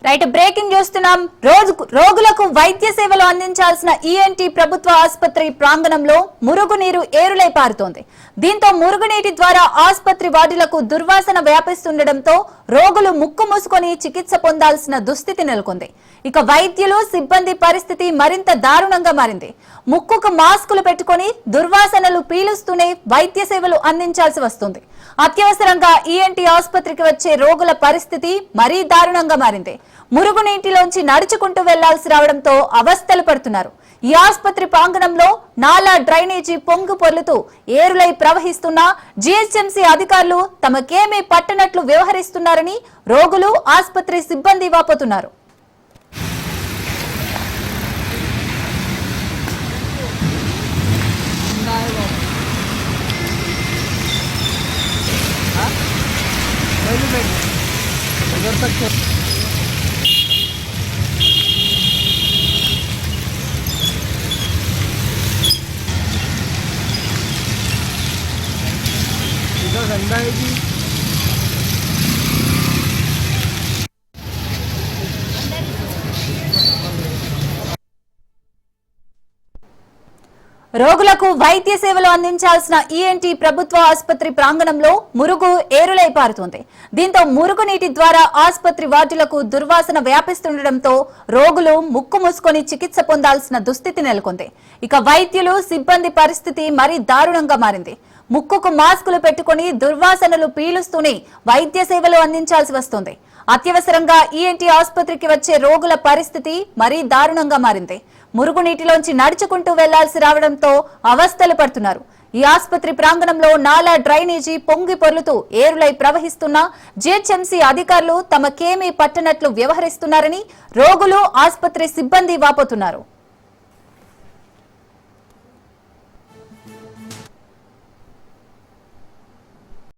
Right, breaking చూస్తున్నాం. రోగులకు వైద్య సేవలు అందించాల్సిన ఈఎన్టీ ప్రభుత్వ ఆసుపత్రి ప్రాంగణంలో మురుగునీరు ఏరులై పారుతోంది. దీంతో మురుగునీటి ద్వారా ఆసుపత్రి వార్డులకు దుర్వాసన వ్యాపిస్తుండటంతో రోగులు ముక్కు మూసుకొని చికిత్స పొందాల్సిన దుస్థితి నెలకొంది. ఇక వైద్యులు సిబ్బంది పరిస్థితి మరింత దారుణంగా మారింది. ముక్కుకు మాస్కులు పెట్టుకుని దుర్వాసనలు పీలుస్తూనే వైద్య సేవలు అందించాల్సి వస్తుంది. అత్యవసరంగా ఈఎన్టీ ఆసుపత్రికి వచ్చే రోగుల పరిస్థితి మరీ దారుణంగా మారింది. మురుగునీటిలోంచి నడుచుకుంటూ వెళ్లాల్సి రావడంతో అవస్థలు పడుతున్నారు. ఈ ఆసుపత్రి ప్రాంగణంలో నాలా డ్రైనేజీ పొంగు పొర్లుతూ ఏరులై ప్రవహిస్తున్నా జీహెచ్ఎంసీ అధికారులు తమకేమీ పట్టనట్లు వ్యవహరిస్తున్నారని రోగులు, ఆసుపత్రి సిబ్బంది వాపోతున్నారు. गंदा है जी। రోగులకు వైద్య సేవలు అందించాల్సిన ఈఎన్టీ ప్రభుత్వ ఆసుపత్రి ప్రాంగణంలో మురుగు ఏరులై పారుతోంది. దీంతో మురుగునీటి ద్వారా ఆసుపత్రి వార్డులకు దుర్వాసన వ్యాపిస్తుండటంతో రోగులు ముక్కు మూసుకొని చికిత్స పొందాల్సిన దుస్థితి నెలకొంది. ఇక వైద్యులు, సిబ్బంది పరిస్థితి మరీ దారుణంగా మారింది. ముక్కుకు మాస్కులు పెట్టుకుని దుర్వాసనలు పీలుస్తూనే వైద్య సేవలు అందించాల్సి వస్తుంది. అత్యవసరంగా ఈఎన్టీ ఆసుపత్రికి వచ్చే రోగుల పరిస్థితి మరీ దారుణంగా మారింది. మురుగునీటిలోంచి నడుచుకుంటూ వెళ్లాల్సి రావడంతో అవస్థలు పడుతున్నారు. ఈ ఆసుపత్రి ప్రాంగణంలో నాలా డ్రైనేజీ పొంగి పొర్లుతూ ఏరులై ప్రవహిస్తున్నా జీహెచ్ఎంసీ అధికారులు తమకేమీ పట్టనట్లు వ్యవహరిస్తున్నారని రోగులు, ఆసుపత్రి సిబ్బంది వాపోతున్నారు.